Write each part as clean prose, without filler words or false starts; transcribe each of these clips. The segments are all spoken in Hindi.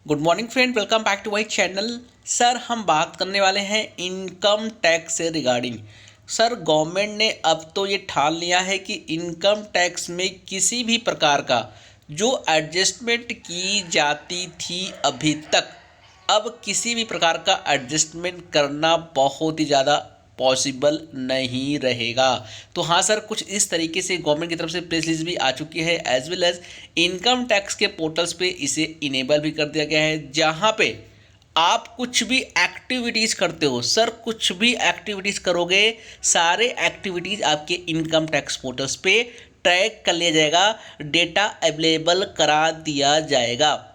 Good morning friend, welcome back to my channel. Sir हम बात करने वाले हैं इनकम टैक्स से रिगार्डिंग। सर गवर्नमेंट ने अब तो ये ठान लिया है कि इनकम टैक्स में किसी भी प्रकार का जो एडजस्टमेंट की जाती थी अभी तक, अब किसी भी प्रकार का एडजस्टमेंट करना बहुत ही ज़्यादा पॉसिबल नहीं रहेगा। तो हाँ सर, कुछ इस तरीके से गवर्नमेंट की तरफ से प्रेस रिलीज भी आ चुकी है, as well as income tax के पोर्टल्स पे इसे इनेबल भी कर दिया गया है, जहाँ पे आप कुछ भी एक्टिविटीज़ करते हो, सर कुछ भी एक्टिविटीज़ करोगे, सारे एक्टिविटीज़ आपके इनकम टैक्स पोर्टल्स पे ट्रैक कर लिया जाएगा, डेटा अवेलेबल करा दिया जाएगा।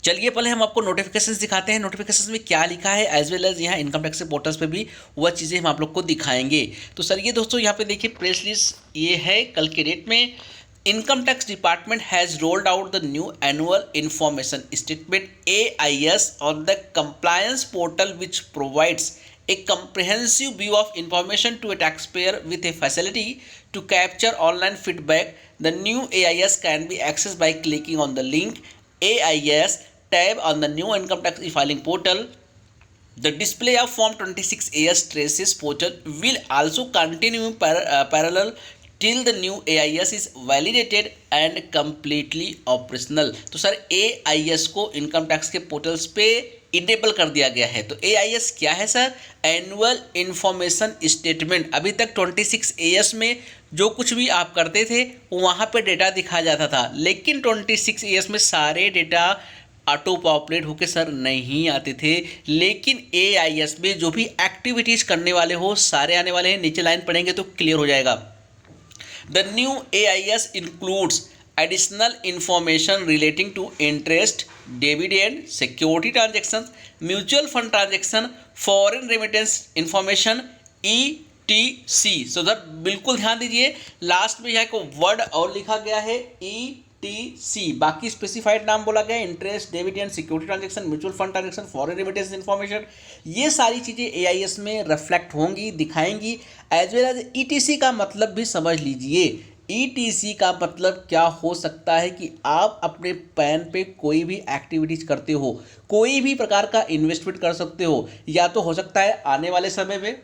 चलिए पहले हम आपको नोटिफिकेशंस दिखाते हैं, नोटिफिकेशंस में क्या लिखा है, एज वेल एज यहाँ इनकम टैक्स के पोर्टल्स पे भी वह चीज़ें हम आप लोग को दिखाएंगे। तो सर ये दोस्तों यहाँ पे देखिए प्रेस रिलीज ये है कल के डेट में। Income tax department has rolled out the new annual information statement AIS on the compliance portal which provides a comprehensive view of information to a taxpayer with a facility to capture online feedback. The new AIS can be accessed by clicking on the link AIS tab on the new income tax e-filing portal. The display of Form 26AS traces portal will also continue parallel till the new AIS is validated and completely operational. तो सर AIS को इनकम टैक्स के पोर्टल्स पे इनेबल कर दिया गया है। तो AIS क्या है सर? Annual information statement. अभी तक 26AS में जो कुछ भी आप करते थे वहाँ पे डेटा दिखाया जाता था, लेकिन 26AS में सारे डेटा ऑटो पॉपुलेट होके सर नहीं आते थे, लेकिन AIS में जो भी एक्टिविटीज़ करने वाले हो सारे आने वाले हैं। नीचे लाइन पढ़ेंगे तो क्लियर हो जाएगा। The new AIS includes additional information relating to interest, dividend, security transactions, mutual fund transaction, foreign remittance information, ETC। So sir बिल्कुल ध्यान दीजिए, लास्ट में यहाँ को वर्ड और लिखा गया है ETC, बाकी स्पेसिफाइड नाम बोला गया है, interest, dividend, security transaction, mutual fund transaction, foreign remittance information. ये सारी चीज़ें AIS में रिफ्लेक्ट होंगी, दिखाएंगी। एज वेल एज ETC का मतलब भी समझ लीजिए। ETC का मतलब क्या हो सकता है कि आप अपने पैन पे कोई भी एक्टिविटीज करते हो, कोई भी प्रकार का इन्वेस्टमेंट कर सकते हो, या तो हो सकता है आने वाले समय में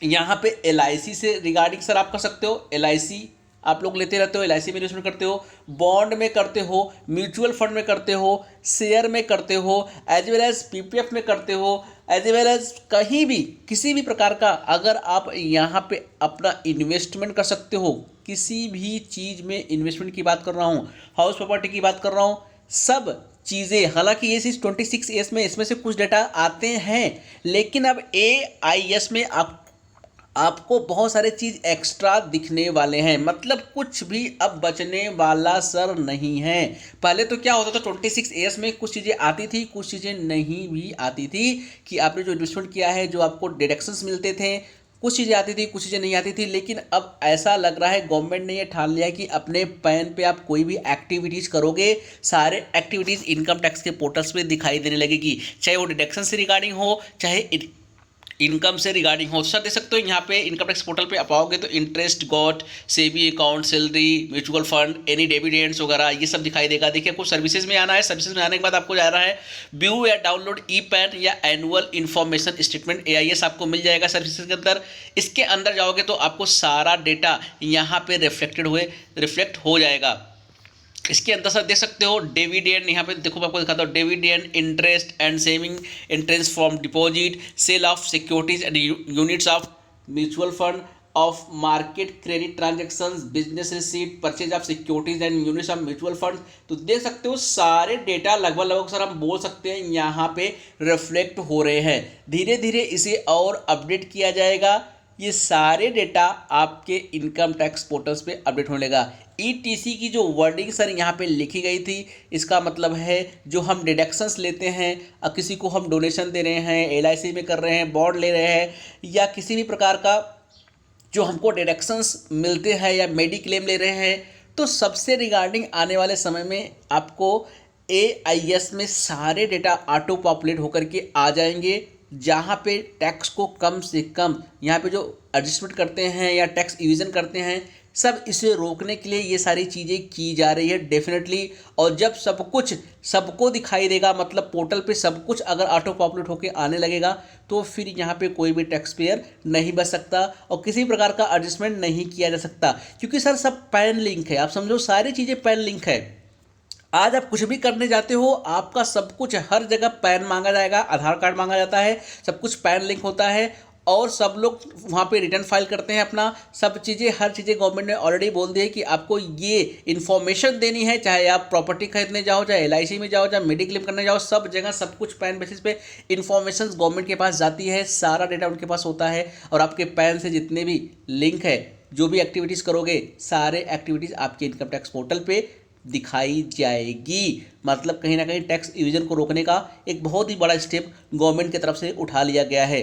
यहाँ पे LIC से रिगार्डिंग सर आप कर सकते हो। LIC आप लोग लेते रहते हो, LIC में इन्वेस्टमेंट करते हो, बॉन्ड में करते हो, म्यूचुअल फंड में करते हो, शेयर में करते हो, एज वेल एज PPF में करते हो, एज वेल एज कहीं भी किसी भी प्रकार का अगर आप यहाँ पे अपना इन्वेस्टमेंट कर सकते हो, किसी भी चीज़ में इन्वेस्टमेंट की बात कर रहा हूँ, हाउस प्रॉपर्टी की बात कर रहा हूँ, सब चीज़ें। हालांकि ये चीज़ 26AS में इसमें से कुछ डेटा आते हैं, लेकिन अब AIS में आपको बहुत सारे चीज़ एक्स्ट्रा दिखने वाले हैं, मतलब कुछ भी अब बचने वाला सर नहीं है। पहले तो क्या होता था 26AS में कुछ चीज़ें आती थी, कुछ चीज़ें नहीं भी आती थी, कि आपने जो इन्वेस्टमेंट किया है, जो आपको डिडक्शंस मिलते थे, कुछ चीज़ें आती थी, कुछ चीज़ें नहीं आती थी। लेकिन अब ऐसा लग रहा है गवर्नमेंट ने ये ठान लिया है कि अपने पैन पे आप कोई भी एक्टिविटीज़ करोगे, सारे एक्टिविटीज़ इनकम टैक्स के पोर्टल्स पे दिखाई देने लगेगी, चाहे वो डिडक्शन से रिगार्डिंग हो, चाहे इनकम से रिगार्डिंग हो। सर देख सकते हो यहाँ पे इनकम टैक्स पोर्टल पे आप आओगे तो इंटरेस्ट गॉट, सेवी account, salary, mutual fund, any dividends वगैरह ये सब दिखाई देगा। देखिए आपको सर्विसेज में आना है, सर्विसेज में आने के बाद आपको जा रहा है व्यू या डाउनलोड ई-पैन या एनुअल इन्फॉर्मेशन स्टेटमेंट AIS आपको मिल जाएगा सर्विसेज के अंदर। इसके अंदर जाओगे तो आपको सारा डेटा यहाँ पे रिफ्लेक्ट हो जाएगा। इसके अंदर सर देख सकते हो डिविडेंड, यहाँ पे देखो मैं आपको दिखाता हूँ, dividend, interest and saving, interest from deposit, sale of securities and units of mutual fund, off market credit transactions, business receipt, purchase of securities and units of mutual fund. तो देख सकते हो सारे डेटा लगभग सर हम बोल सकते हैं यहाँ पे रिफ्लेक्ट हो रहे हैं। धीरे धीरे इसे और अपडेट किया जाएगा, ये सारे डेटा आपके इनकम टैक्स पोर्टल्स पे अपडेट होने लगा। ETC की जो वर्डिंग सर यहाँ पे लिखी गई थी, इसका मतलब है जो हम डिडक्शंस लेते हैं, किसी को हम डोनेशन दे रहे हैं, LIC में कर रहे हैं, बॉन्ड ले रहे हैं, या किसी भी प्रकार का जो हमको डिडक्शंस मिलते हैं या मेडिक्लेम ले रहे हैं, तो सबसे रिगार्डिंग आने वाले समय में आपको AIS में सारे डेटा ऑटो पॉपुलेट होकर के आ जाएंगे, जहाँ पे टैक्स को कम से कम यहाँ पे जो एडजस्टमेंट करते हैं या टैक्स इविज़न करते हैं, सब इसे रोकने के लिए ये सारी चीज़ें की जा रही है डेफिनेटली। और जब सब कुछ सबको दिखाई देगा, मतलब पोर्टल पे सब कुछ अगर ऑटो पॉपुलेट होकर आने लगेगा, तो फिर यहाँ पे कोई भी टैक्स पेयर नहीं बच सकता और किसी प्रकार का एडजस्टमेंट नहीं किया जा सकता, क्योंकि सर सब पैन लिंक है। आप समझो सारी चीज़ें पैन लिंक है। आज आप कुछ भी करने जाते हो, आपका सब कुछ हर जगह पैन मांगा जाएगा, आधार कार्ड मांगा जाता है, सब कुछ पैन लिंक होता है और सब लोग वहाँ पे रिटर्न फाइल करते हैं अपना। सब चीज़ें हर चीज़ें गवर्नमेंट ने ऑलरेडी बोल दी है कि आपको ये इन्फॉर्मेशन देनी है, चाहे आप प्रॉपर्टी खरीदने जाओ, चाहे LIC में जाओ, चाहे मेडिक्लेम करने जाओ, सब जगह सब कुछ पैन बेसिस पे इन्फॉर्मेशन गवर्नमेंट के पास जाती है, सारा डेटा उनके पास होता है। और आपके पैन से जितने भी लिंक है, जो भी एक्टिविटीज़ करोगे, सारे एक्टिविटीज़ आपके इनकम टैक्स पोर्टल पे दिखाई जाएगी। मतलब कहीं ना कहीं टैक्स इविजन को रोकने का एक बहुत ही बड़ा स्टेप गवर्नमेंट की तरफ से उठा लिया गया है।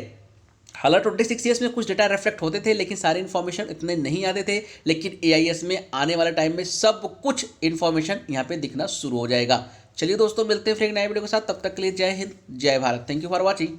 हालांकि 26 ईयर्स में कुछ डेटा रिफ्लेक्ट होते थे, लेकिन सारे इन्फॉर्मेशन इतने नहीं आते थे, लेकिन AIS में आने वाले टाइम में सब कुछ इन्फॉर्मेशन यहाँ पे दिखना शुरू हो जाएगा। चलिए दोस्तों, मिलते हैं फिर एक नए वीडियो के साथ, तब तक के लिए जय हिंद, जय Bharat. Thank you for watching.